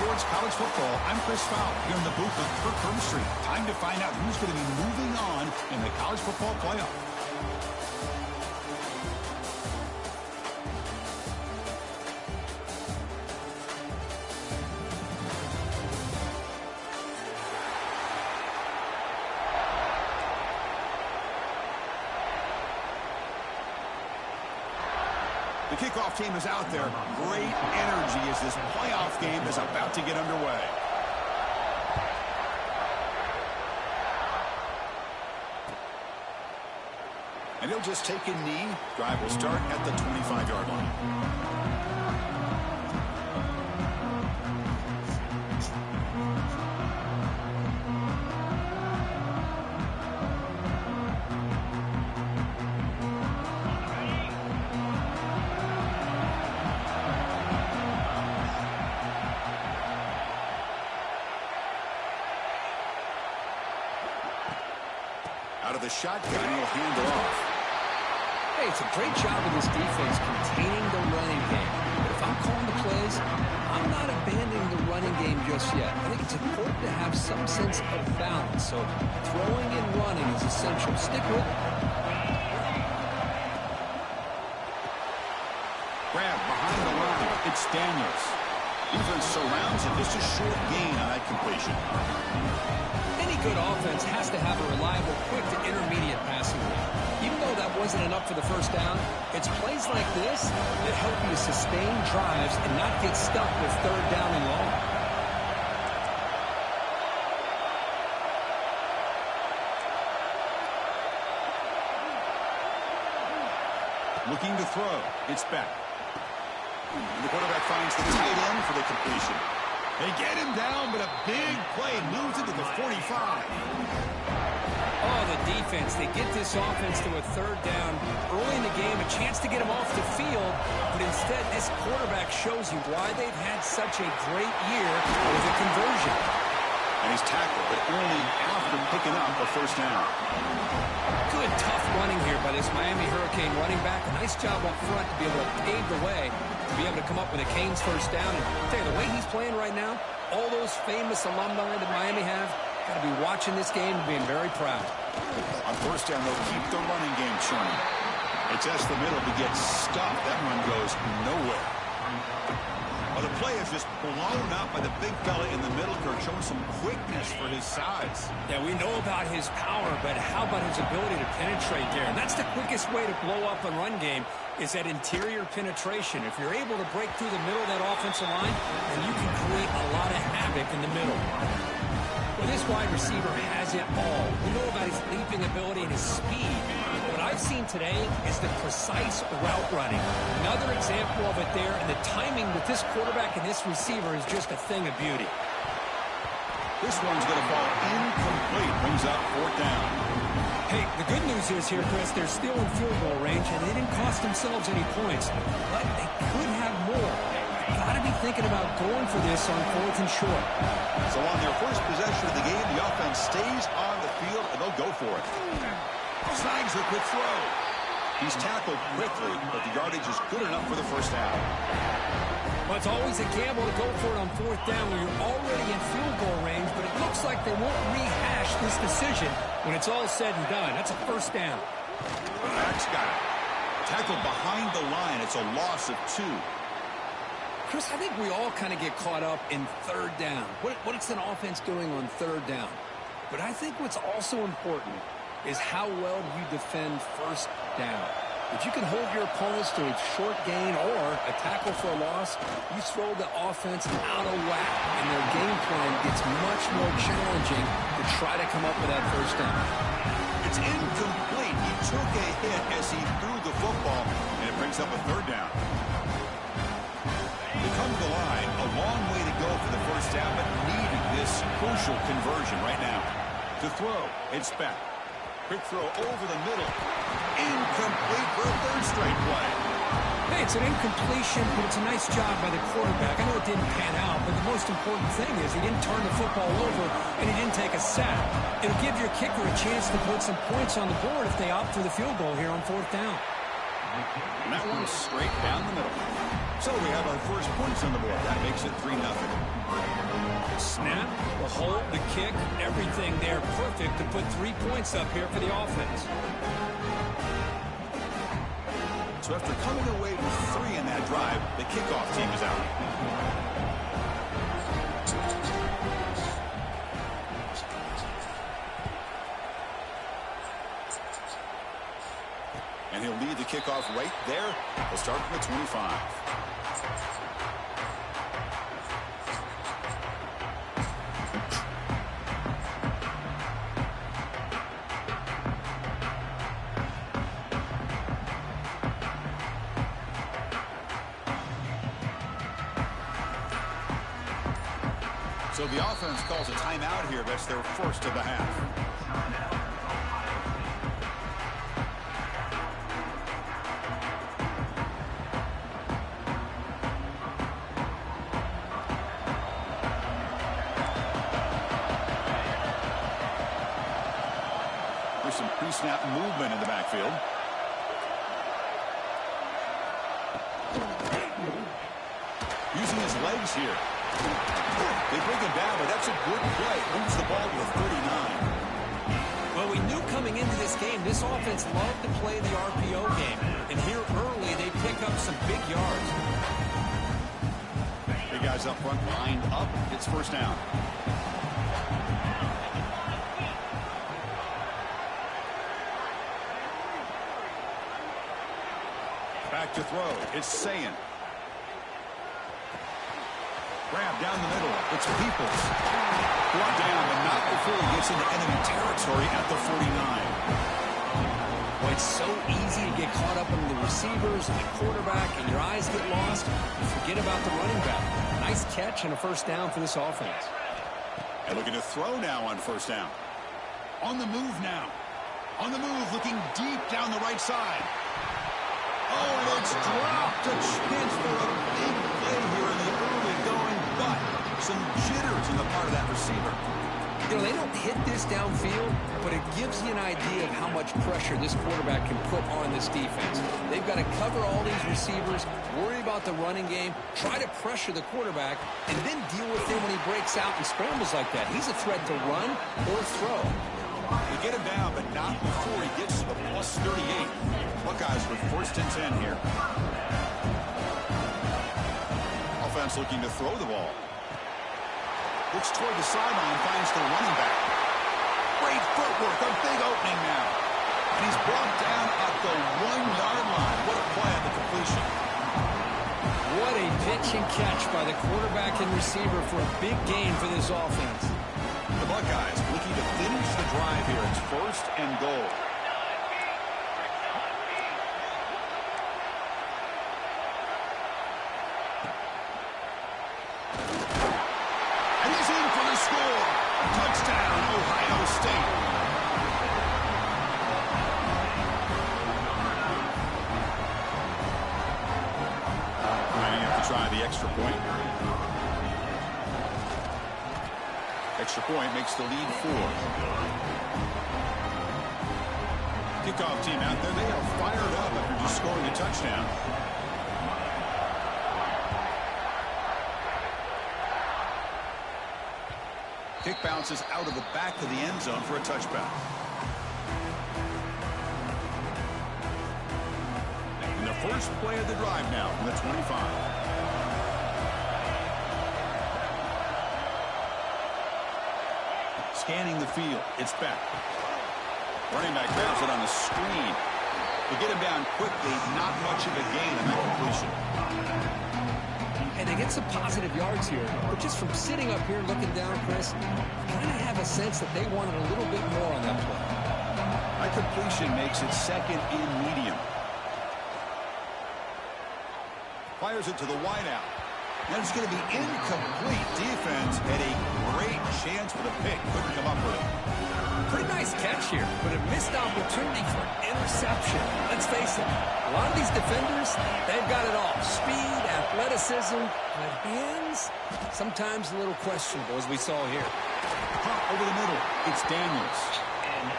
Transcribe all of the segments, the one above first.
sports, college football. I'm Chris Fowl here in the booth with Kirk Herbstreit. Time to find out who's going to be moving on in the college football playoff. The kickoff team is out there. Great energy as this playoff game is about to get underway. And he'll just take a knee. Drive will start at the 25-yard line. Out of the shotgun, he'll hand it off. Hey, it's a great job of this defense containing the running game. But if I'm calling the plays, I'm not abandoning the running game just yet. I think it's important to have some sense of balance. So throwing and running is essential. Stick with it. Grab behind the line. It's Daniels. Defense surrounds it. Just a short gain on that completion. Any good offense has to have a reliable, quick to intermediate passing game. Even though that wasn't enough for the first down, it's plays like this that help you sustain drives and not get stuck with third down and long. Looking to throw. It's back. And the quarterback finds the tight end for the completion. They get him down, but a big play moves into the 45. Oh, the defense. They get this offense to a third down early in the game, a chance to get him off the field, but instead this quarterback shows you why they've had such a great year with a conversion. And he's tackled, but only after picking up a first down. Good, tough running here by this Miami Hurricane running back. A nice job up front to be able to pave the way, to be able to come up with a Canes first down. And I'll tell you, the way he's playing right now, all those famous alumni that Miami have, got to be watching this game and being very proud. On first down, they'll keep the running game churning. It's just the middle to get stuffed. That one goes nowhere. Well, the play is just blown up by the big fella in the middle, Kirk, showing some quickness for his size. Yeah, we know about his power, but how about his ability to penetrate there? And that's the quickest way to blow up a run game, is that interior penetration. If you're able to break through the middle of that offensive line, then you can create a lot of havoc in the middle. Well, this wide receiver has it all. We know about his leaping ability and his speed. What I've seen today is the precise route running. Another example of it there, and the timing with this quarterback and this receiver is just a thing of beauty. This one's going to fall incomplete. Brings up fourth down. Hey, the good news is here, Chris, they're still in field goal range, and they didn't cost themselves any points. But they could have more. Got to be thinking about going for this on fourth and short. So on their first possession of the game, the offense stays on the field, and they'll go for it. Snags a quick throw. He's tackled quickly, but the yardage is good enough for the first down. Well, it's always a gamble to go for it on fourth down when you're already in field goal range, but it looks like they won't rehash this decision when it's all said and done. That's a first down. Max got it. Tackled behind the line. It's a loss of 2. Chris, I think we all kind of get caught up in third down. What's an offense doing on third down? But I think what's also important is how well you defend first down. If you can hold your opponents to a short gain or a tackle for a loss, you throw the offense out of whack, and their game plan gets much more challenging to try to come up with that first down. It's incomplete. He took a hit as he threw the football, and it brings up a third down. They come to the line, a long way to go for the first down, but needed this crucial conversion right now. To throw, it's back. Quick throw over the middle. Incomplete for a third straight play. Hey, it's an incompletion, but it's a nice job by the quarterback. I know it didn't pan out, but the most important thing is he didn't turn the football over and he didn't take a sack. It'll give your kicker a chance to put some points on the board if they opt for the field goal here on fourth down. And that one's straight down the middle. So we have our first points on the board. That makes it 3-0. hold, the kick, everything there perfect to put 3 points up here for the offense. So after coming away with 3 in that drive, the kickoff team is out. And he'll lead the kickoff right there. He'll start from the 25. So the offense calls a timeout here. That's their first of the half. There's some pre-snap movement in the backfield. Using his legs here. They bring him down, but that's a good play. Moves the ball to the 39. Well, we knew coming into this game, this offense loved to play the RPO game. And here early, they pick up some big yards. Big guys up front, lined up. It's first down. Back to throw. It's Sayin. Grab down the middle. It's Peoples. Brought down, but not before he gets into enemy territory at the 49. Well, it's so easy to get caught up in the receivers and the quarterback, and your eyes get lost. You forget about the running back. Nice catch and a first down for this offense. And looking to throw now on first down. On the move now. On the move, looking deep down the right side. Oh, it's dropped. A chance for a big play here in the early going, but some jitters on the part of that receiver. You know, they don't hit this downfield, but it gives you an idea of how much pressure this quarterback can put on this defense. They've got to cover all these receivers, worry about the running game, try to pressure the quarterback, and then deal with him when he breaks out and scrambles like that. He's a threat to run or throw. They get him down, but not before he gets to the plus 38. Buckeyes with first and 10 here. Offense looking to throw the ball. Looks toward the sideline, finds the running back. Great footwork, a big opening now. And he's brought down at the 1-yard line. What a play at the completion. What a pitch and catch by the quarterback and receiver for a big gain for this offense. The Buckeyes looking to finish the drive here. It's first and goal. And he's in for the score. Touchdown, Ohio State. Might have to try the extra point. Extra point makes the lead 4. Kickoff team out there. They are fired up after just scoring a touchdown. Kick bounces out of the back of the end zone for a touchback. And the first play of the drive now from the 25. Scanning the field. It's back. Running back grabs it on the screen. To get him down quickly, not much of a gain on that completion. And they get some positive yards here, but just from sitting up here looking down, Chris, kind of have a sense that they wanted a little bit more on that play. That completion makes it second and medium. Fires it to the wideout. And it's going to be incomplete. Defense had a great chance for the pick. Couldn't come up with it. Pretty nice catch here, but a missed opportunity for an interception. Let's face it, a lot of these defenders, they've got it all. Speed, athleticism, but hands, sometimes a little questionable, as we saw here. Pop over the middle. It's Daniels.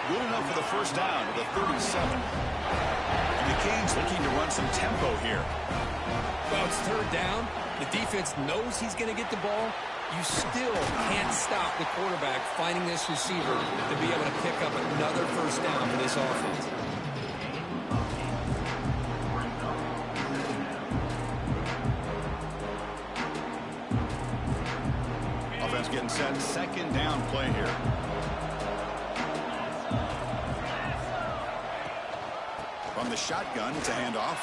Good enough for the first down at the 37. And the Canes looking to run some tempo here. Well, it's third down. The defense knows he's going to get the ball. You still can't stop the quarterback finding this receiver to be able to pick up another first down for this offense. Offense getting set. Second down play here. From the shotgun, it's a handoff.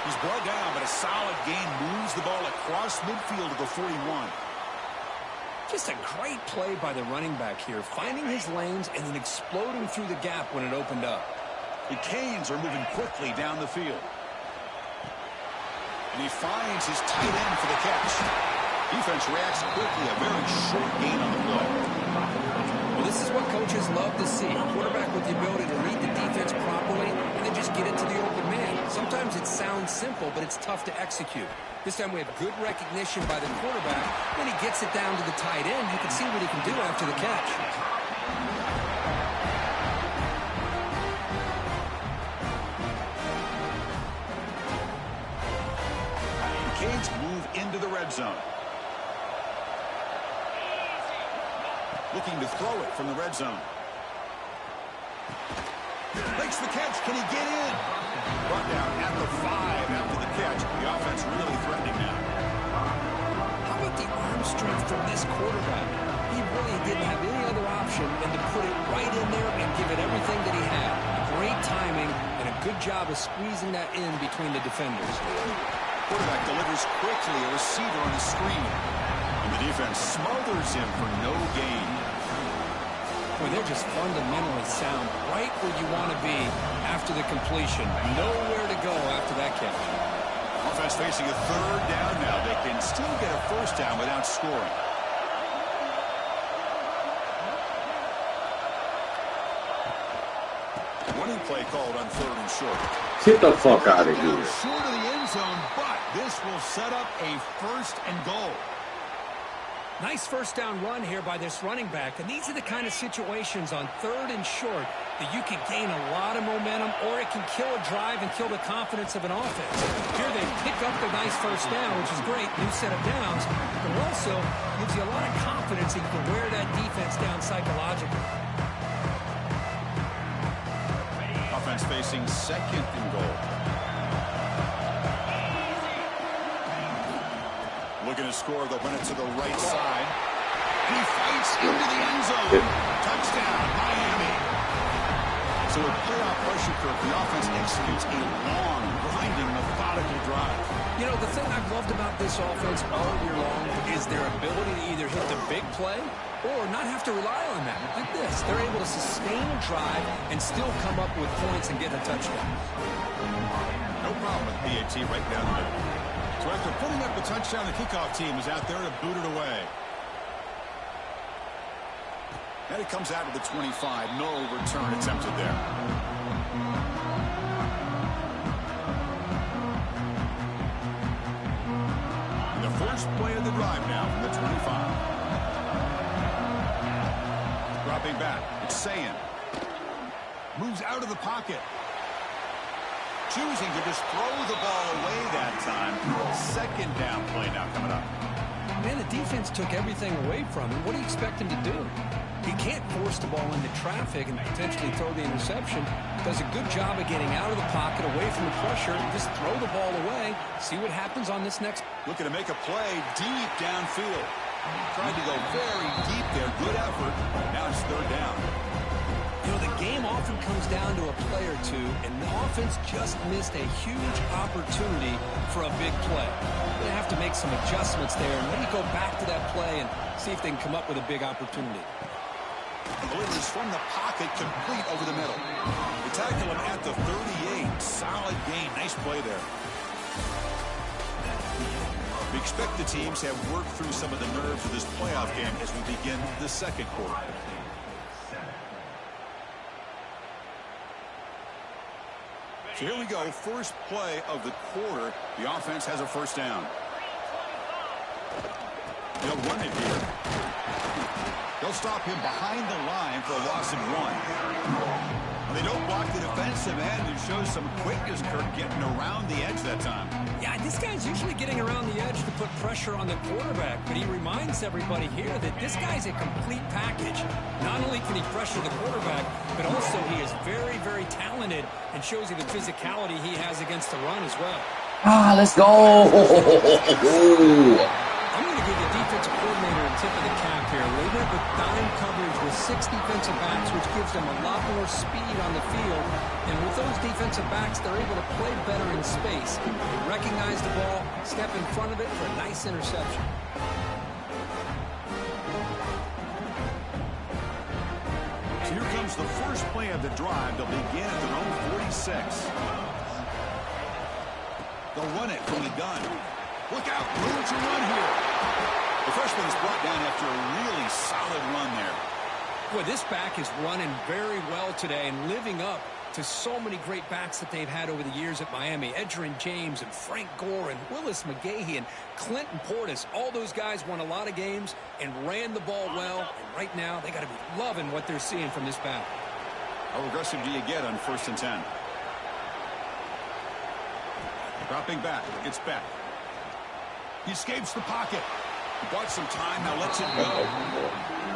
He's brought down, but a solid gain moves the ball across midfield to the 41. Just a great play by the running back here, finding his lanes and then exploding through the gap when it opened up. The Canes are moving quickly down the field. And he finds his tight end for the catch. Defense reacts quickly, a very short gain on the play. Well, this is what coaches love to see. A quarterback with the ability to read the defense properly and then just get it to the open man. Sometimes it sounds simple, but it's tough to execute. This time we have good recognition by the quarterback. When he gets it down to the tight end, you can see what he can do after the catch. The Canes move into the red zone. Looking to throw it from the red zone. Makes the catch. Can he get in? Brought down at the 5 after the catch. The offense really threatening now. How about the arm strength from this quarterback? He really didn't have any other option than to put it right in there and give it everything that he had. Great timing and a good job of squeezing that in between the defenders. Quarterback delivers quickly, a receiver on a screen. And the defense smothers him for no gain. Boy, they're just fundamentally sound right where you want to be after the completion. Nowhere to go after that catch. Offense facing a third down now. They can still get a first down without scoring. Running play called on third and short. Get the fuck out of here. Short of the end zone, but this will set up a first and goal. Nice first down run here by this running back, and these are the kind of situations on third and short that you can gain a lot of momentum, or it can kill a drive and kill the confidence of an offense. Here they pick up the nice first down, which is great, new set of downs, but it also gives you a lot of confidence that you can wear that defense down psychologically. Offense facing second and goal. Looking to score, they'll run it to the right side. He fights into the end zone. Touchdown, Miami. So with playoff pressure curve, the offense executes a long, grinding, methodical drive. You know, the thing I've loved about this offense all year long is their ability to either hit the big play or not have to rely on that. Like this, they're able to sustain a drive and still come up with points and get a touchdown. No problem with PAT right down the middle. So after putting up the touchdown, the kickoff team is out there to boot it away. And it comes out to the 25. No return attempted there. And the first play of the drive now from the 25. Dropping back. It's Sayin. Moves out of the pocket. Choosing to just throw the ball away that time. Second down play now coming up. Man, the defense took everything away from him. What do you expect him to do? He can't force the ball into traffic and potentially throw the interception. Does a good job of getting out of the pocket, away from the pressure, just throw the ball away. See what happens on this next. Looking to make a play deep downfield. Tried to go very deep there. Good effort. Now it's third down. You know, the game often comes down to a play or two, and the offense just missed a huge opportunity for a big play. They have to make some adjustments there and maybe go back to that play and see if they can come up with a big opportunity. Delivers from the pocket, complete over the middle. They tackle him at the 38. Solid gain. Nice play there. We expect the teams have worked through some of the nerves of this playoff game as we begin the second quarter. So here we go, first play of the quarter. The offense has a first down. They'll run it here. They'll stop him behind the line for a loss of 1. Well, They don't block the defensive end and show some quickness, Kirk, getting around the edge that time. Yeah, this guy's usually getting around the edge to put pressure on the quarterback, but he reminds everybody here that this guy's a complete package. Not only can he pressure the quarterback, but also he is very, very talented and shows you the physicality he has against the run as well. Ah, let's go. I'm going to give the defensive coordinator a tip of the cap here. They went with dime coverage with 6 defensive backs, which gives them a lot more speed on the field. And with those defensive backs, they're able to play better in space. They recognize the ball, step in front of it for a nice interception. So here comes the first play of the drive. They'll begin at their own 46. They'll run it from the gun. Look out, room to run here. The freshman is brought down after a really solid run there. Boy, this back is running very well today and living up to so many great backs that they've had over the years at Miami. Edgerrin James and Frank Gore and Willis McGahee and Clinton Portis. All those guys won a lot of games and ran the ball well. And right now, they got to be loving what they're seeing from this back. How aggressive do you get on 1st and 10? Dropping back, gets back. He escapes the pocket. He bought some time, now lets it go.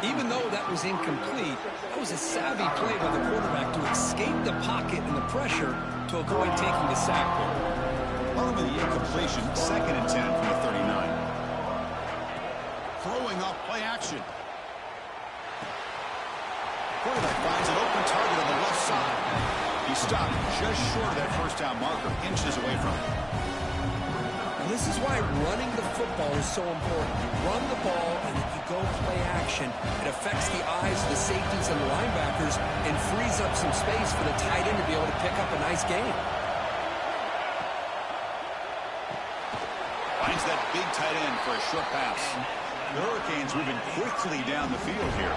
Even though that was incomplete, that was a savvy play by the quarterback to escape the pocket and the pressure to avoid taking the sack. Bottom of the incompletion, 2nd and 10 from the 39. Throwing off play action. Quarterback finds an open target on the left side. He stopped just short of that first down marker, inches away from it. And this is why running the football is so important. You run the ball and then you go play action. It affects the eyes of the safeties and the linebackers and frees up some space for the tight end to be able to pick up a nice gain. Finds that big tight end for a short pass. The Hurricanes moving quickly down the field here.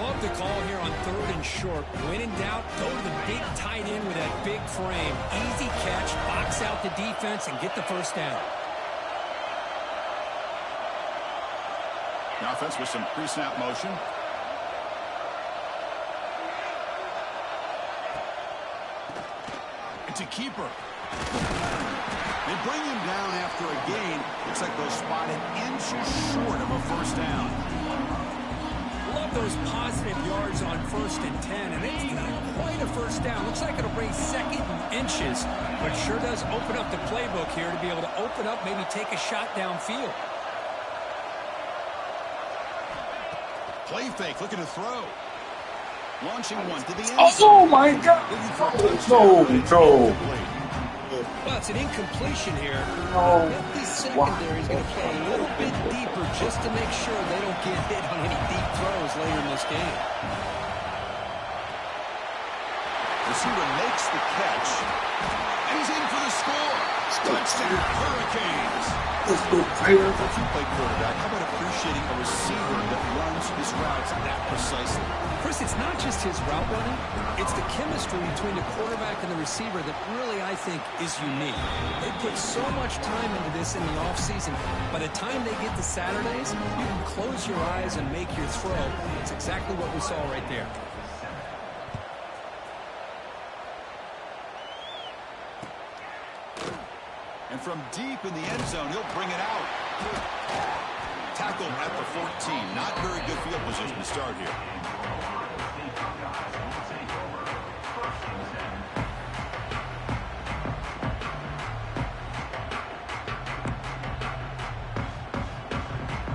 Love the call here on 3rd and short. When in doubt, go to the big tight end with that big frame. Easy catch, box out the defense, and get the first down. The offense with some pre-snap motion. It's a keeper. They bring him down after a gain. Looks like they'll spot an inch short of a first down. Love those positive yards on 1st and 10, and it's not quite a first down. Looks like it'll bring 2nd and inches, but sure does open up the playbook here to be able to open up, maybe take a shot downfield. Play fake, looking to throw. Launching one to the end. Oh my God! No. Well, it's an incompletion here. No. The secondary is going to play a little bit deeper just to make sure they don't get hit on any deep throws later in this game. Receiver makes the catch, and he's in for the score. Touchdown, Hurricanes. Two-play quarterback. How about appreciating a receiver that runs his routes that precisely? Chris, it's not just his route running. It's the chemistry between the quarterback and the receiver that really, I think, is unique. They put so much time into this in the offseason. By the time they get to Saturdays, you can close your eyes and make your throw. It's exactly what we saw right there. And from deep in the end zone, he'll bring it out. Tackle at the 14. Not very good field position to start here.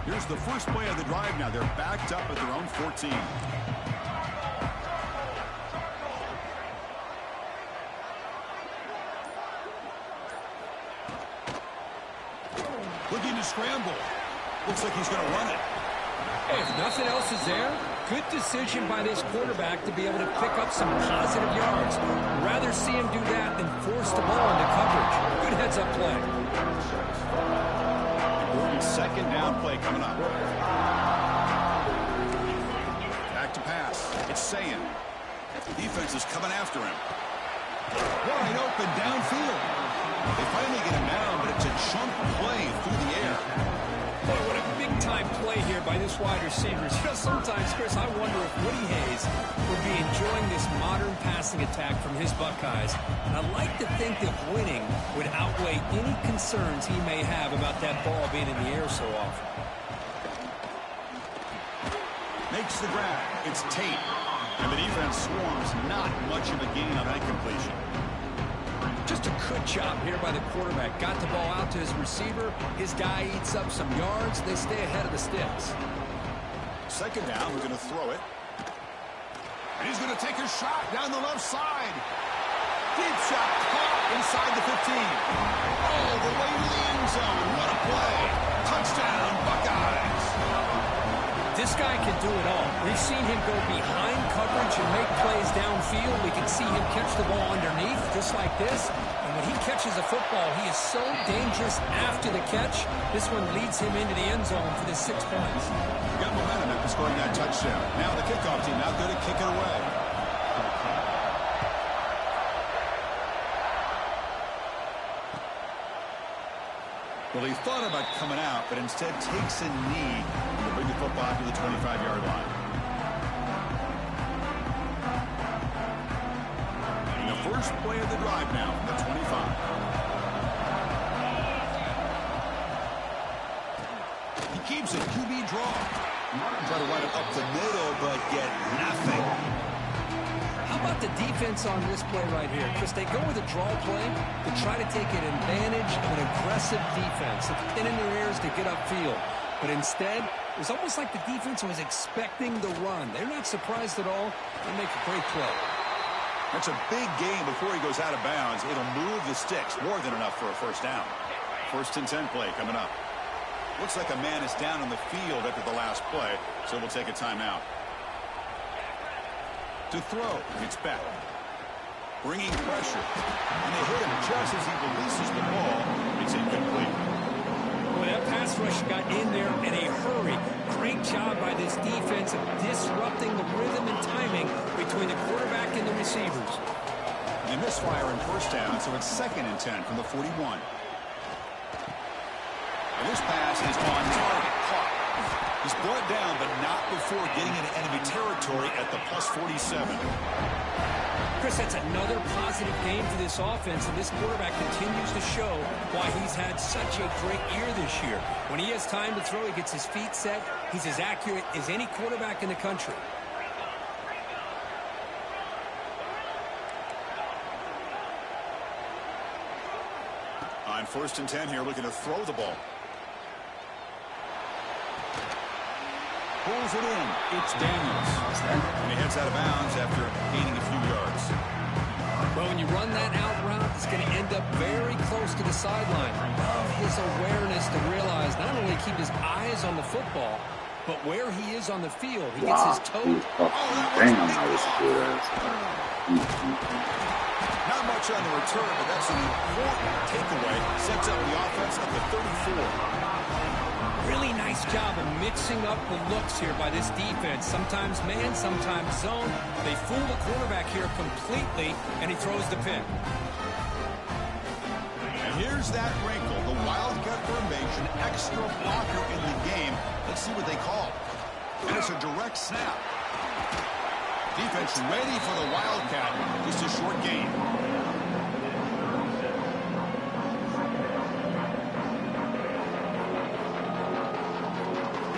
Here's the first play of the drive now. They're backed up at their own 14. Looking to scramble. Looks like he's going to run it. Hey, if nothing else is there, good decision by this quarterback to be able to pick up some positive yards. Rather see him do that than force the ball into coverage. Good heads-up play. Important 2nd down play coming up. Back to pass. It's Sayin. Defense is coming after him. Wide open downfield. They finally get him down, but it's a chunk play through the air. Boy, what a big-time play here by this wide receiver. You know, sometimes, Chris, I wonder if Woody Hayes would be enjoying this modern passing attack from his Buckeyes. And I like to think that winning would outweigh any concerns he may have about that ball being in the air so often. Makes the grab. It's Tate. And the defense swarms. Not much of a gain on that completion. Just a good job here by the quarterback. Got the ball out to his receiver. His guy eats up some yards. They stay ahead of the sticks. Second down, we're going to throw it. And he's going to take a shot down the left side. Deep shot caught inside the 15. All the way to the end zone. What a play. Touchdown, Buckeyes. This guy can do it all. We've seen him go behind coverage and make plays downfield. We can see him catch the ball underneath, just like this. And when he catches a football, he is so dangerous after the catch. This one leads him into the end zone for the 6 points. Got momentum after scoring that touchdown. Now the kickoff team out there to kick it away. Well, he thought about coming out, but instead takes a knee to bring the football to the 25-yard line. And the first play of the drive now from the 25. He keeps it. QB draw. Try to run it up the middle, but get nothing. How about the defense on this play right here? Because they go with a draw play to try to take an advantage of an aggressive defense. It's pin in their ears to get upfield. But instead, it was almost like the defense was expecting the run. They're not surprised at all. They make a great play. That's a big gain before he goes out of bounds. It'll move the sticks. More than enough for a first down. First and 10 play coming up. Looks like a man is down on the field after the last play, so we'll take a timeout. To throw, it's back. Bringing pressure. And they hit him just as he releases the ball. It's incomplete. Boy, that pass rush got in there in a hurry. Great job by this defense of disrupting the rhythm and timing between the quarterback and the receivers. They misfire in first down, so it's 2nd and 10 from the 41. And this pass is on target. Caught. He's brought down, but not before getting into enemy territory at the plus 47. Chris, that's another positive game for this offense, and this quarterback continues to show why he's had such a great year this year. When he has time to throw, he gets his feet set. He's as accurate as any quarterback in the country. On 1st and 10 here, looking to throw the ball. Pulls it in. It's Daniels. And he heads out of bounds after gaining a few yards. Well, when you run that out route, it's going to end up very close to the sideline. Love his awareness to realize not only keep his eyes on the football, but where he is on the field. He gets his toe. Not much on the return, but that's an important takeaway. Sets up the offense at the 34. Really nice job of mixing up the looks here by this defense. Sometimes man, sometimes zone. They fool the quarterback here completely, and he throws the pick. And here's that wrinkle, the Wildcat formation, extra blocker in the game. Let's see what they call. And it's a direct snap. Defense ready for the Wildcat. Just a short gain.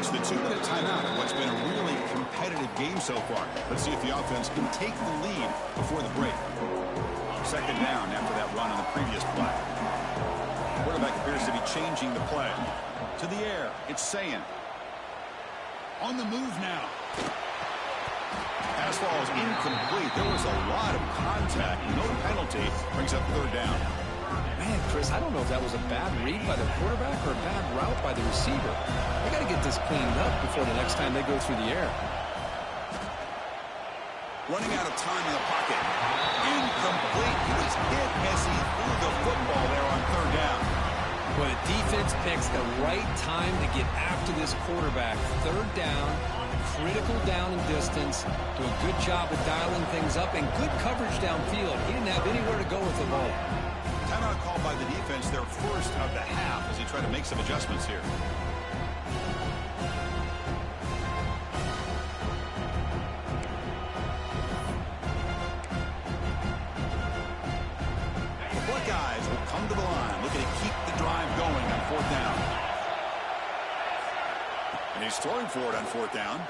The 2-minute timeout in what's been a really competitive game so far. Let's see if the offense can take the lead before the break. 2nd down after that run on the previous play. The quarterback appears to be changing the play. To the air, it's Sayan. On the move now. Pass falls incomplete. There was a lot of contact. No penalty. Brings up 3rd down. Man, Chris, I don't know if that was a bad read by the quarterback or a bad route by the receiver. They got to get this cleaned up before the next time they go through the air. Running out of time in the pocket. Incomplete. He was hit as he threw the football there on 3rd down. Well, the defense picks the right time to get after this quarterback. 3rd down, critical down and distance. Do a good job of dialing things up and good coverage downfield. He didn't have anywhere to go with the ball. Timeout called by the defense, their first of the half, as he tried to make some adjustments here. And he's throwing for it on 4th down.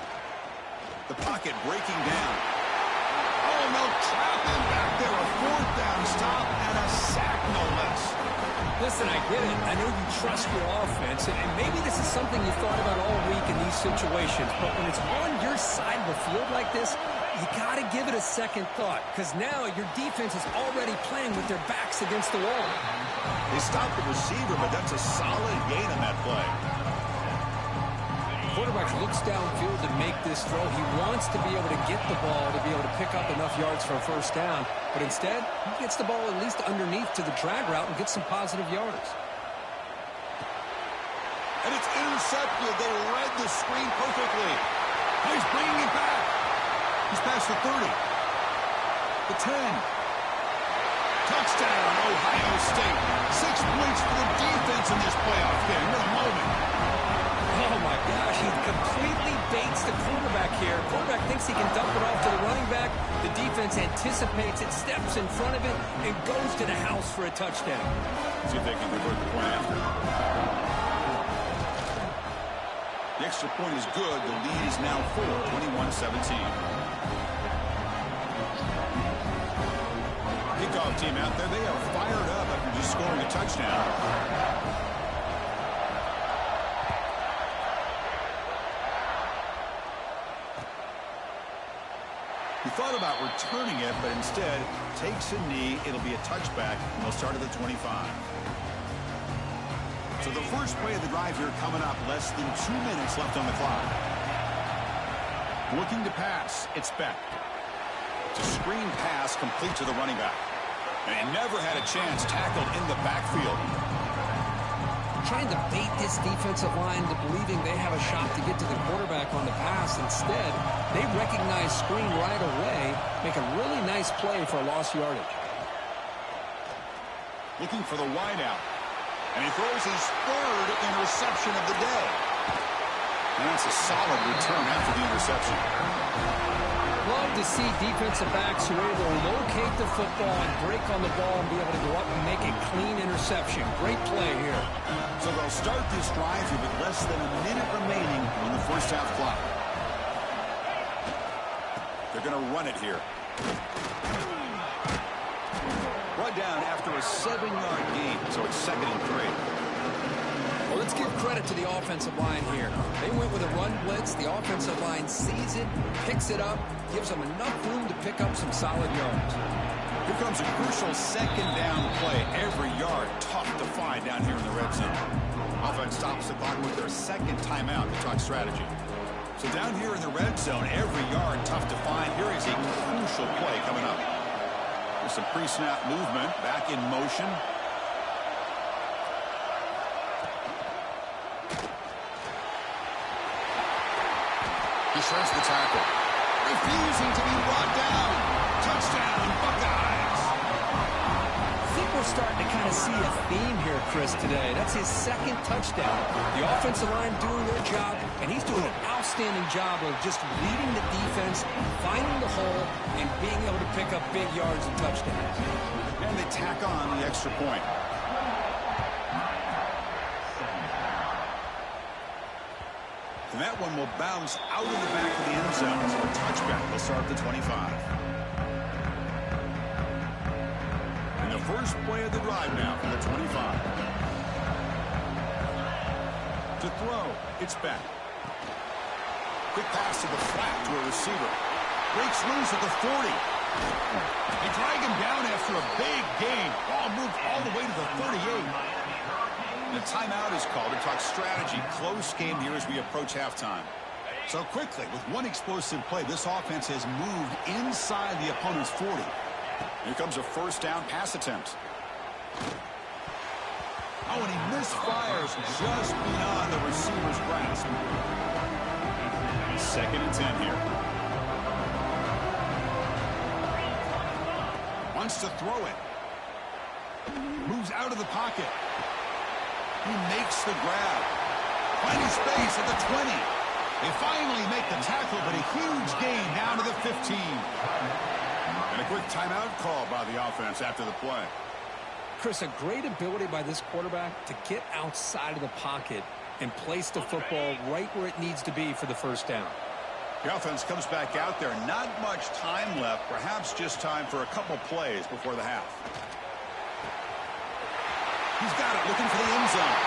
The pocket breaking down. Oh, no, trap him back there. A 4th down stop and a sack, no less. Listen, I get it. I know you trust your offense, and maybe this is something you thought about all week in these situations, but when it's on your side of the field like this, you got to give it a second thought, because now your defense is already playing with their backs against the wall. They stopped the receiver, but that's a solid gain on that play. Quarterback looks downfield to make this throw. He wants to be able to get the ball to be able to pick up enough yards for a 1st down. But instead, he gets the ball at least underneath to the drag route and gets some positive yards. And it's intercepted. They read the screen perfectly. He's bringing it back. He's past the 30. The 10. Touchdown, Ohio State. 6 points for the defense in this playoff game. What a moment. Oh, my gosh, he completely baits the quarterback here. Quarterback thinks he can dump it off to the running back. The defense anticipates it, steps in front of it, and goes to the house for a touchdown. See if they can convert the point after. The extra point is good. The lead is now 4, 21-17. Kickoff team out there. They are fired up after just scoring a touchdown. He thought about returning it, but instead takes a knee. It'll be a touchback, and they'll start at the 25. So the first play of the drive here coming up. Less than 2 minutes left on the clock. Looking to pass. It's Beck. It's a screen pass complete to the running back. And he never had a chance, tackled in the backfield. Trying to bait this defensive line to believing they have a shot to get to the quarterback on the pass. Instead, they recognize screen right away, make a really nice play for lost yardage. Looking for the wideout. And he throws his 3rd interception of the day. And that's a solid return after the interception. Love to see defensive backs who are able to locate the football and break on the ball and be able to go up and make a clean interception. Great play here. So they'll start this drive here with less than a minute remaining on the 1st half clock. They're going to run it here. Brought down after a 7-yard gain, so it's 2nd and 3. Well, let's give credit to the offensive line here. They went with a run blitz. The offensive line sees it, picks it up, gives them enough room to pick up some solid yards. Here comes a crucial 2nd down play. Every yard tough to find down here in the red zone. Offense stops the clock with their 2nd timeout to talk strategy. So down here in the red zone, every yard tough to find. Here is a crucial play coming up. There's some pre-snap movement, back in motion. He shirts the tackle. Refusing to be brought down. Touchdown, Buckeyes. I think we're starting to kind of see a theme here, Chris, today. That's his 2nd touchdown. The offensive line doing their job, and he's doing an outstanding job of just leading the defense, finding the hole, and being able to pick up big yards and touchdowns. And they tack on the extra point. And that one will bounce out of the back of the end zone. So a touchback will start at the 25. And the first play of the drive now for the 25. To throw, it's back. Quick pass to the flat to a receiver. Breaks loose at the 40. They drag him down after a big gain. Ball moved all the way to the 38. And a timeout is called to talk strategy. Close game here as we approach halftime. So quickly, with one explosive play, this offense has moved inside the opponent's 40. Here comes a 1st down pass attempt. Oh, and he misfires just beyond the receiver's grasp. 2nd and 10 here. Wants to throw it. Moves out of the pocket. He makes the grab. Finding space at the 20. They finally make the tackle, but a huge gain down to the 15. And a quick timeout call by the offense after the play. Chris, a great ability by this quarterback to get outside of the pocket and place the football right where it needs to be for the first down. The offense comes back out there. Not much time left. Perhaps just time for a couple plays before the half. He's got it, looking for the end zone.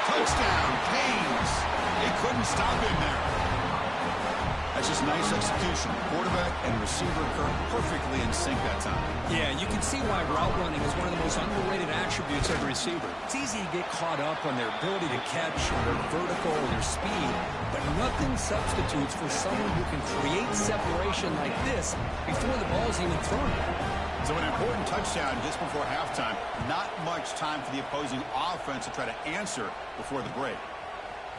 Touchdown, Canes. They couldn't stop him there. That's just nice execution. Quarterback and receiver perfectly in sync that time. Yeah, you can see why route running is one of the most underrated attributes of a receiver. It's easy to get caught up on their ability to catch or their vertical or their speed, but nothing substitutes for someone who can create separation like this before the ball's even thrown. So an important touchdown just before halftime. Not much time for the opposing offense to try to answer before the break.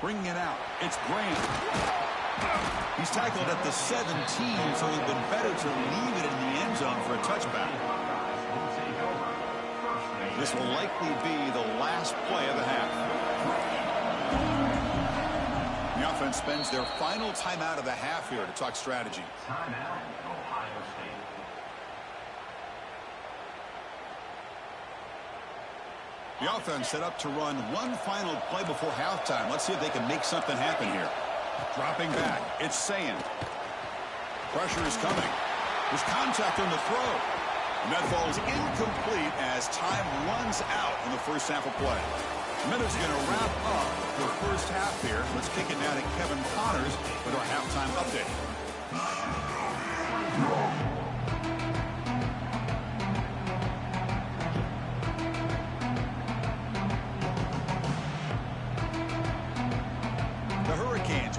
Bringing it out, it's Graham. He's tackled at the 17, so it would have been better to leave it in the end zone for a touchback. This will likely be the last play of the half. The offense spends their final timeout of the half here to talk strategy. The offense set up to run one final play before halftime. Let's see if they can make something happen here. Dropping back, it's Sand. Pressure is coming. There's contact on the throw. And that ball is incomplete as time runs out in the first half of play. Minutes going to wrap up the first half here. Let's kick it now to Kevin Connors with our halftime update.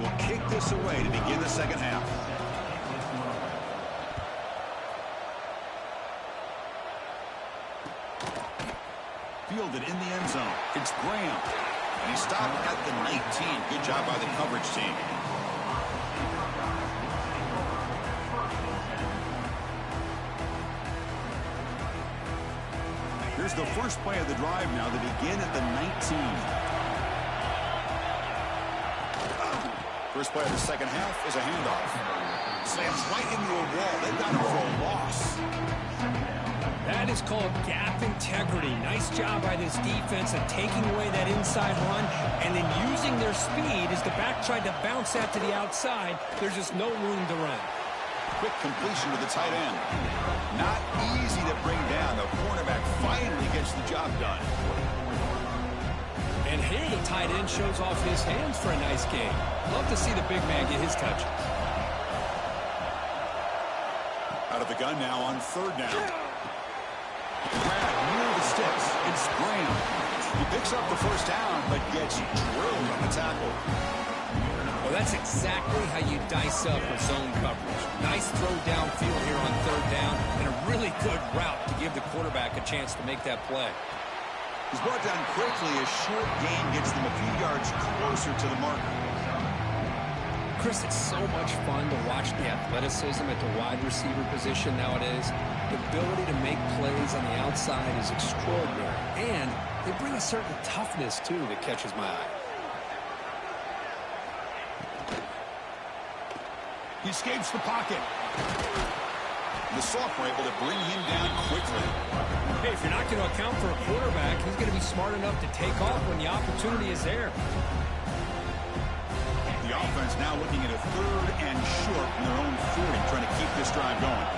Will kick this away to begin the second half. Fielded in the end zone. It's Graham. And he stopped at the 19. Good job by the coverage team. Here's the first play of the drive now. They begin at the 19. First play of the second half is a handoff. Slams right into a wall. They've got him for a loss. That is called gap integrity. Nice job by this defense of taking away that inside run and then using their speed as the back tried to bounce that to the outside. There's just no room to run. Quick completion to the tight end. Not easy to bring down. The cornerback finally gets the job done. And here the tight end shows off his hands for a nice game. Love to see the big man get his touches. Out of the gun now on third down. Grab near the sticks. It's Graham. He picks up the first down, but gets drilled on the tackle. Well, that's exactly how you dice up a zone coverage. Nice throw downfield here on third down, and a really good route to give the quarterback a chance to make that play. He's brought down quickly. A short gain gets them a few yards closer to the marker. Chris, it's so much fun to watch the athleticism at the wide receiver position nowadays. The ability to make plays on the outside is extraordinary. And they bring a certain toughness, too, that catches my eye. He escapes the pocket. The sophomore able to bring him down quickly. Hey, if you're not going to account for a quarterback, he's going to be smart enough to take off when the opportunity is there. The offense now looking at a third and short from their own 40, trying to keep this drive going.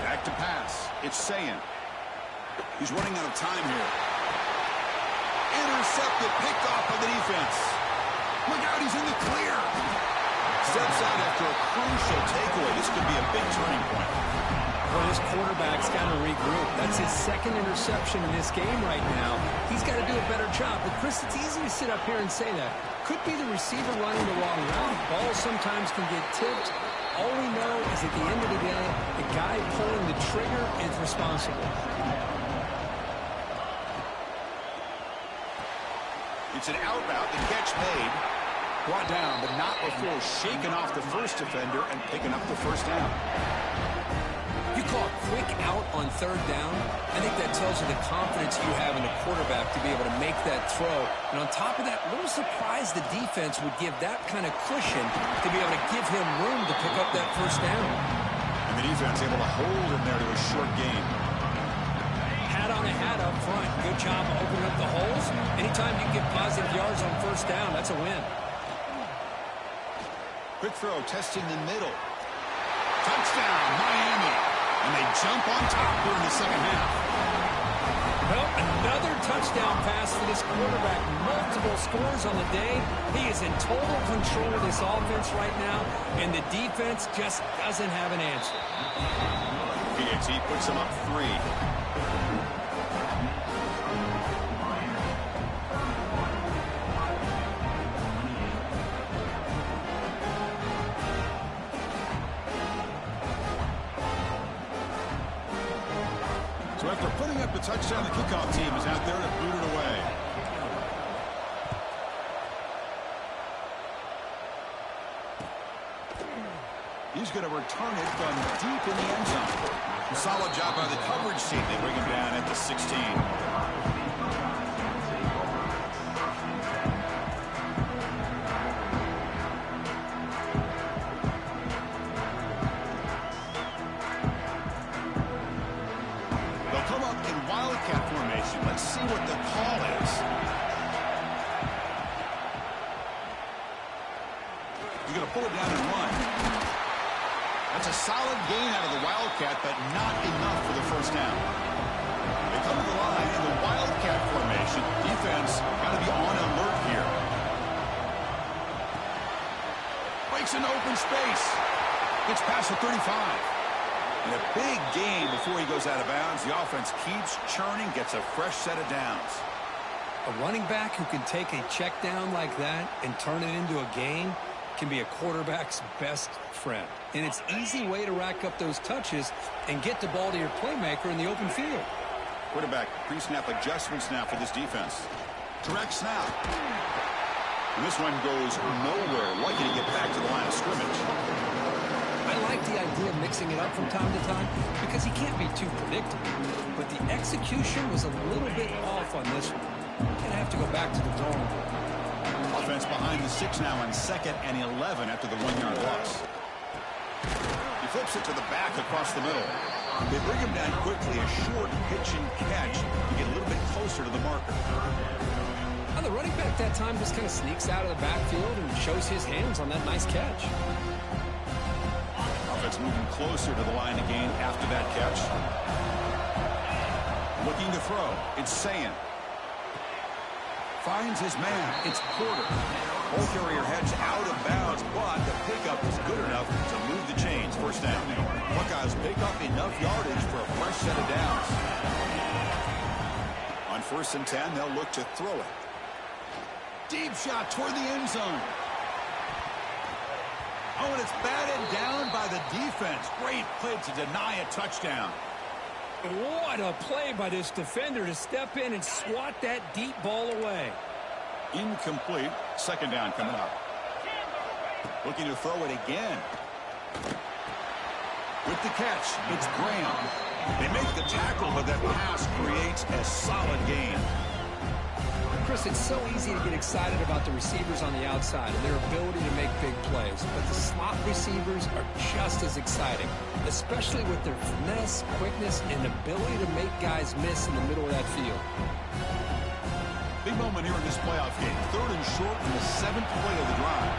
Back to pass. It's Sand. He's running out of time here. Intercepted, picked off by the defense. Look out, he's in the clear. Steps out after a crucial takeaway. This could be a big turning point. Well, this quarterback's got to regroup. That's his second interception in this game right now. He's got to do a better job. But, Chris, it's easy to sit up here and say that. Could be the receiver running the wrong route. Balls sometimes can get tipped. All we know is at the end of the day, the guy pulling the trigger is responsible. It's an out route. The catch made. Brought down, but not before shaking off the first defender and picking up the first down. You call a quick out on third down. I think that tells you the confidence you have in the quarterback to be able to make that throw. And on top of that, a little surprised the defense would give that kind of cushion to be able to give him room to pick up that first down. And the defense able to hold him there to a short gain. Hat on they had up front. Good job of opening up the holes. Anytime you get positive yards on first down, that's a win. Quick throw, testing the middle. Touchdown, Miami. And they jump on top here in the second half. Well, another touchdown pass for this quarterback. Multiple scores on the day. He is in total control of this offense right now, and the defense just doesn't have an answer. PAT puts them up 3. So after putting up the touchdown, the kickoff team is out there to boot it away. He's going to return it from deep in the end zone. Solid job by the coverage team. They bring him down at the 16. Let's see what the call is. He's going to pull it down and run. That's a solid gain out of the Wildcat, but not enough for the first down. They come to the line in the Wildcat formation. Defense got to be on alert here. Breaks into open space. Gets past the 35. And a big gain before he goes out of bounds. The offense keeps churning, gets a fresh set of downs. A running back who can take a check down like that and turn it into a gain can be a quarterback's best friend. And it's an easy way to rack up those touches and get the ball to your playmaker in the open field. Quarterback pre-snap adjustments now for this defense. Direct snap. And this one goes nowhere. Lucky to get back to the line of scrimmage. I like the idea of mixing it up from time to time because he can't be too predictable. But the execution was a little bit off on this one. Gonna have to go back to the drawing board. Offense behind the 6 now on 2nd and 11 after the 1-yard loss. He flips it to the back across the middle. They bring him down quickly, a short pitch and catch to get a little bit closer to the marker. Now the running back that time just kind of sneaks out of the backfield and shows his hands on that nice catch. Offense moving closer to the line again after that catch. Looking to throw. It's Sayan. Finds his man. It's Porter. Ball carrier heads out of bounds, but the pickup is good enough to move the chains. First down. Buckeyes pick up enough yardage for a fresh set of downs. On 1st and 10, they'll look to throw it. Deep shot toward the end zone. Oh, and it's batted down by the defense. Great play to deny a touchdown. What a play by this defender to step in and swat that deep ball away. Incomplete. 2nd down coming up. Looking to throw it again. With the catch, it's Graham. They make the tackle, but that pass creates a solid gain. Chris, it's so easy to get excited about the receivers on the outside and their ability to make big plays, but the slot receivers are just as exciting, especially with their finesse, quickness, and ability to make guys miss in the middle of that field. Big moment here in this playoff game. 3rd and short in the 7th play of the drive.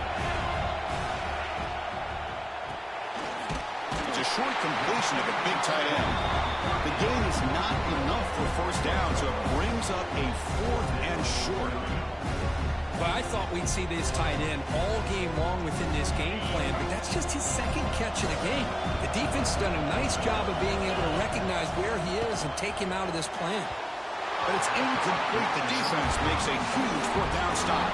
It's a short completion of a big tight end. The gain is not enough for first down, so it brings up a 4th and short. But I thought we'd see this tight end all game long within this game plan, but that's just his 2nd catch of the game. The defense has done a nice job of being able to recognize where he is and take him out of this plan. But it's incomplete. The defense makes a huge 4th down stop.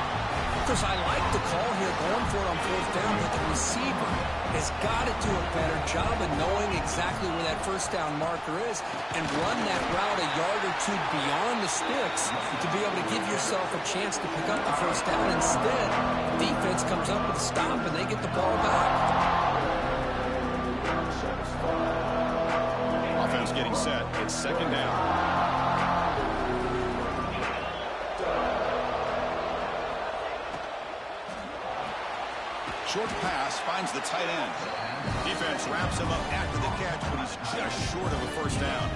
Because I like the call here going for it on 4th down, but the receiver has got to do a better job of knowing exactly where that first down marker is and run that route a yard or two beyond the sticks to be able to give yourself a chance to pick up the first down. Instead, defense comes up with a stop and they get the ball back. Offense getting set. It's 2nd down. Short pass finds the tight end. Defense wraps him up after the catch, but he's just short of a first down.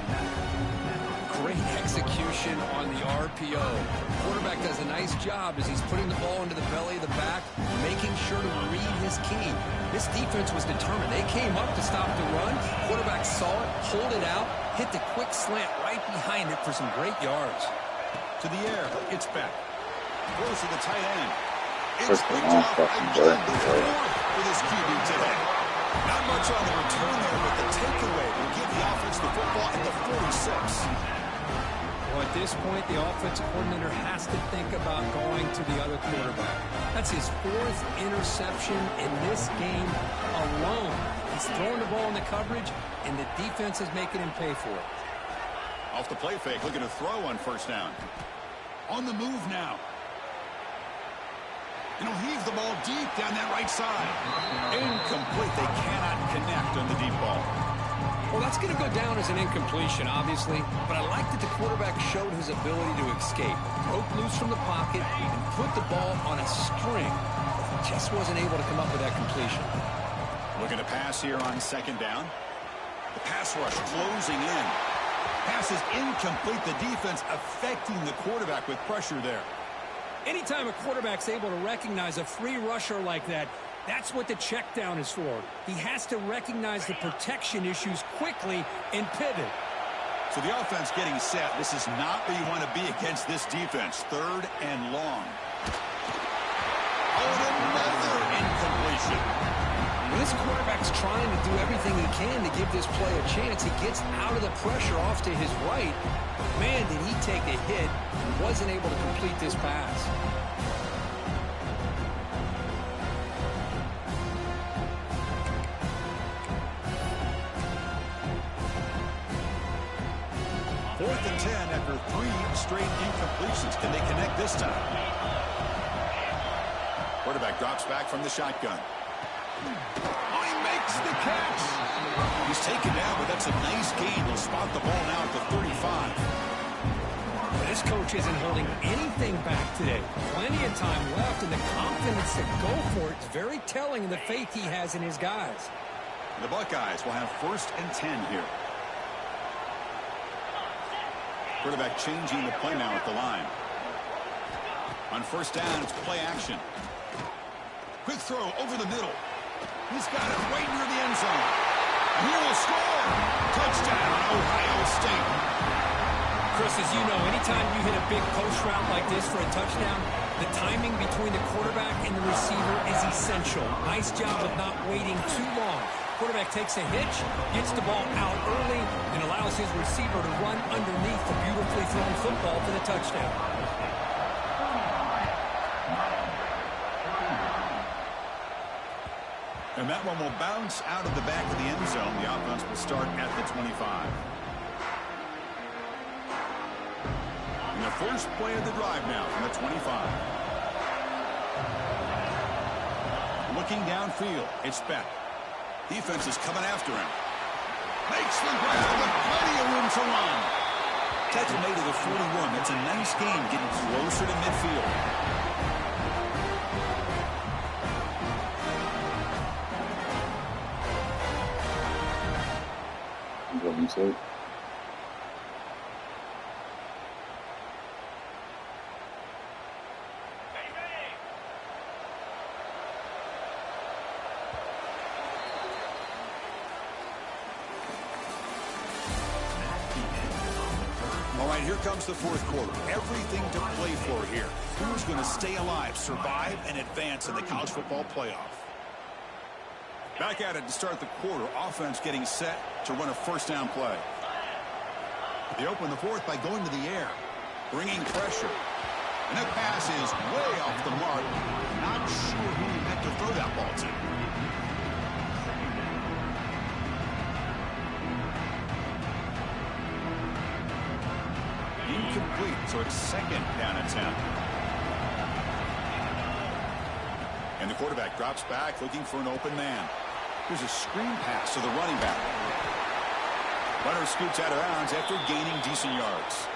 great execution on the RPO. The quarterback does a nice job as he's putting the ball into the belly of the back, making sure to read his key. This defense was determined. They came up to stop the run. Quarterback saw it, pulled it out, hit the quick slant right behind it for some great yards. To the air, it's back. Throws to the tight end. It's picked off again with his QB today. Not much on the return there, but the takeaway will give the offense the football at the 46. Well, at this point, the offensive coordinator has to think about going to the other quarterback. That's his 4th interception in this game alone. He's throwing the ball in the coverage, and the defense is making him pay for it. Off the play fake, looking to throw on first down. On the move now. And he'll heave the ball deep down that right side. Incomplete. They cannot connect on the deep ball. Well, that's going to go down as an incompletion, obviously, but I like that the quarterback showed his ability to escape, broke loose from the pocket, and put the ball on a string. Just wasn't able to come up with that completion. Looking to pass here on second down. The pass rush closing in. Pass is incomplete. The defense affecting the quarterback with pressure there. Anytime a quarterback's able to recognize a free rusher like that, that's what the check down is for. He has to recognize the protection issues quickly and pivot. So the offense getting set. This is not where you want to be against this defense. 3rd and long. Oh, another incompletion. When this quarterback's trying to do everything he can to give this play a chance, he gets out of the pressure off to his right. Man, did he take a hit and wasn't able to complete this pass. Fourth and 10 after 3 straight incompletions. Can they connect this time? Quarterback drops back from the shotgun. Oh, he makes the catch. He's taken down, but that's a nice gain. He'll spot the ball now at the 35. This coach isn't holding anything back today. Plenty of time left, and the confidence to go for it is very telling in the faith he has in his guys. The Buckeyes will have 1st and 10 here. Quarterback changing the play now at the line. On first down, it's play action. Quick throw over the middle. He's got it right near the end zone. And he will score. Touchdown, Ohio State. Chris, as you know, anytime you hit a big post route like this for a touchdown, the timing between the quarterback and the receiver is essential. Nice job of not waiting too long. Quarterback takes a hitch, gets the ball out early, and allows his receiver to run underneath the beautifully thrown football for the touchdown. And that one will bounce out of the back of the end zone. The offense will start at the 25. And the first play of the drive now from the 25. Looking downfield, it's Beck. Defense is coming after him. Makes the grab with plenty of room to run. Tackle made to the 41. That's a nice game getting closer to midfield. What you say? All right, here comes the 4th quarter. Everything to play for here. Who's going to stay alive, survive, and advance in the college football playoff? Back at it to start the quarter. Offense getting set to run a first down play. They open the 4th by going to the air, bringing pressure. And that pass is way off the mark. Not sure who he meant to throw that ball to. Incomplete, so it's 2nd down attempt. And the quarterback drops back looking for an open man. Here's a screen pass to the running back. Runner scoots out of bounds after gaining decent yards.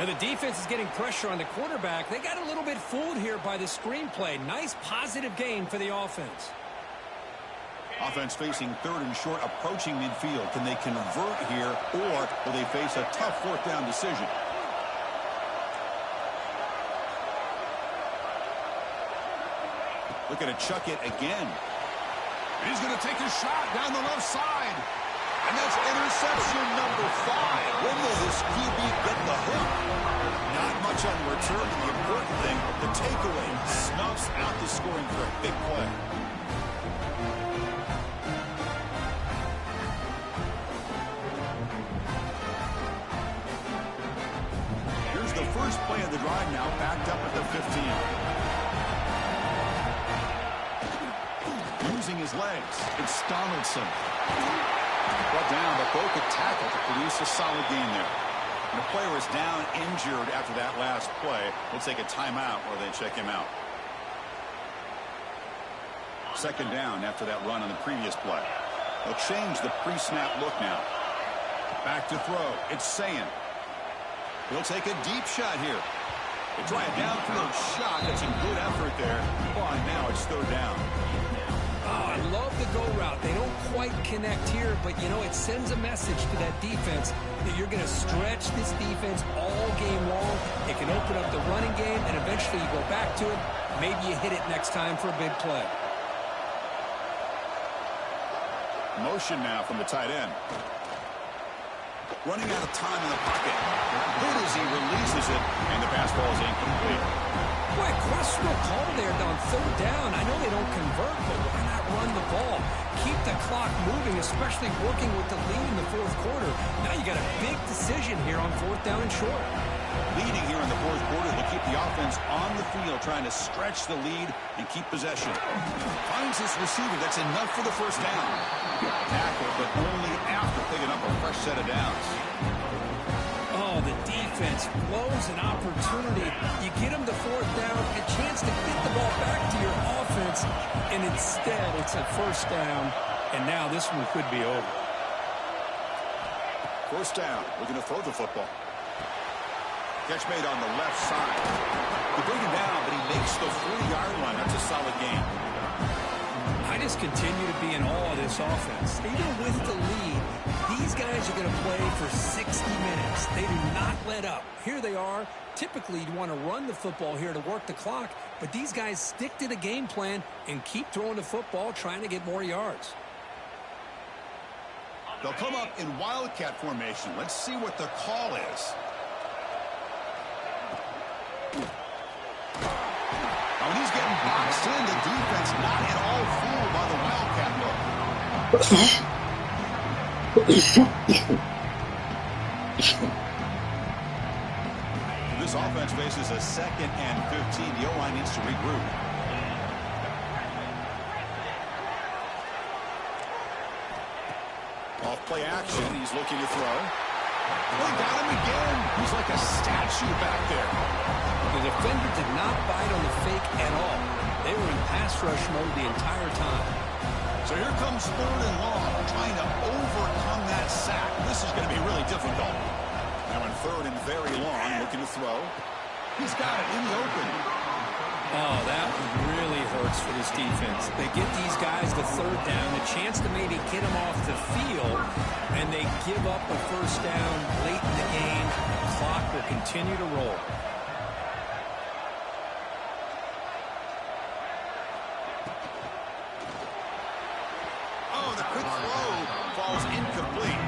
And the defense is getting pressure on the quarterback. They got a little bit fooled here by the screenplay. Nice positive gain for the offense. Offense facing third and short, approaching midfield. Can they convert here, or will they face a tough fourth down decision? Looking to chuck it again. He's going to take a shot down the left side. And that's interception number 5. When will this QB get the hook? Not much on the return. The important thing, the takeaway, snuffs out the scoring for a big play. Here's the first play of the drive now, backed up at the 15. Using his legs, it's Donaldson. Brought down, but broke a tackle to produce a solid gain there. And the player is down injured after that last play. We'll take a timeout or they check him out. Second down after that run on the previous play. They'll change the pre-snap look now. Back to throw. It's Sayin. He'll take a deep shot here. They try a downfield shot. That's a good effort there. But now it's third down. Oh, I love the go route. They don't quite connect here, but, you know, it sends a message to that defense that you're going to stretch this defense all game long. It can open up the running game, and eventually you go back to it. Maybe you hit it next time for a big play. Motion now from the tight end. Running out of time in the pocket. Good as he releases it, and the pass ball is incomplete. Boy, questionable call there on third down. I know they don't convert, but why not run the ball? Keep the clock moving, especially working with the lead in the fourth quarter. Now you got a big decision here on fourth down and short. Leading here in the fourth quarter, they keep the offense on the field, trying to stretch the lead and keep possession. Finds his receiver. That's enough for the first down. Tackle, but only after picking up a fresh set of downs. Oh, the defense blows an opportunity. You get them to fourth down, a chance to get the ball back to your offense, and instead it's a first down, and now this one could be over. First down. Looking to throw the football. Catch made on the left side. They bring him down, but he makes the 40-yard line. That's a solid game. I just continue to be in awe of this offense. Even with the lead, these guys are going to play for 60 minutes. They do not let up. Here they are. Typically, you want to run the football here to work the clock, but these guys stick to the game plan and keep throwing the football, trying to get more yards. They'll come up in wildcat formation. Let's see what the call is. Now, when he's getting boxed in, the defense not at all fooled by the wildcat look. This offense faces a 2nd and 15. The O-line needs to regroup. Off play action. He's looking to throw. They got him again. He's like a statue back there. The defender did not bite on the fake at all. They were in pass rush mode the entire time. So here comes third and long, trying to overcome that sack. This is going to be really difficult. Now in third and very long, looking to throw. He's got it in the open. Oh, that really hurts for this defense. They get these guys the third down, a chance to maybe get them off the field, and they give up a first down late in the game. The clock will continue to roll. Oh, the quick throw falls incomplete.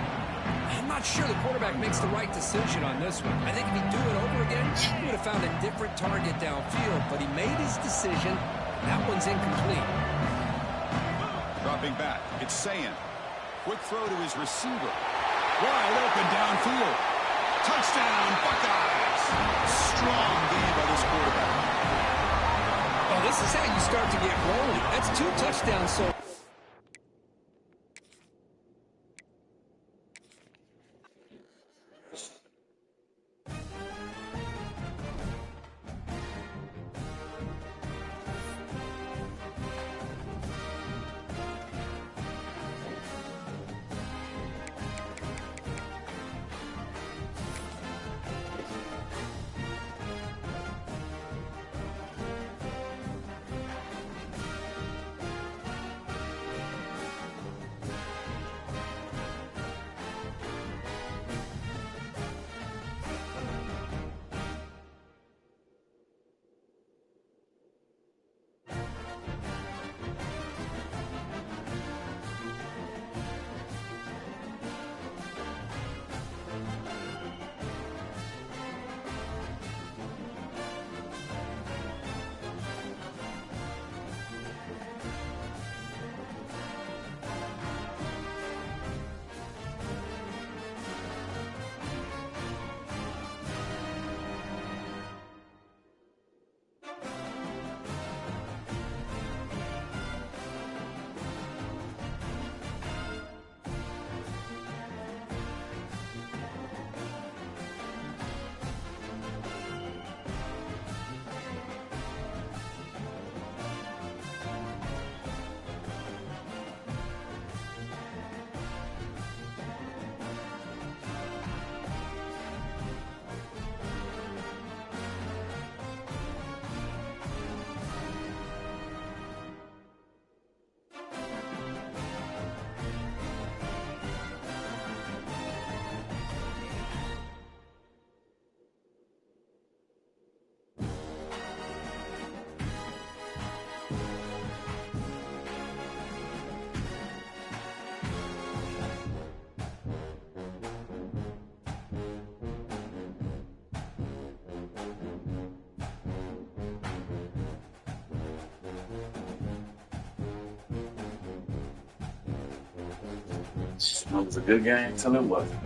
I'm not sure the quarterback makes the right decision on this one. I think if he'd do it over again, he would have found a different target downfield, but he made his decision. That one's incomplete. Dropping back, it's Sayin. Quick throw to his receiver. Wide open downfield. Touchdown, Buckeyes. Strong game by this quarterback. Oh, this is how you start to get rolling. That's 2 touchdowns so It was a good game until it wasn't.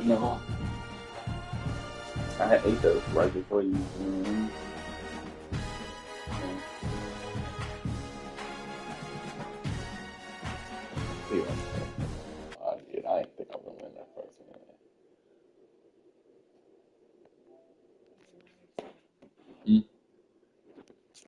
No. I had ate those right before you. Yeah.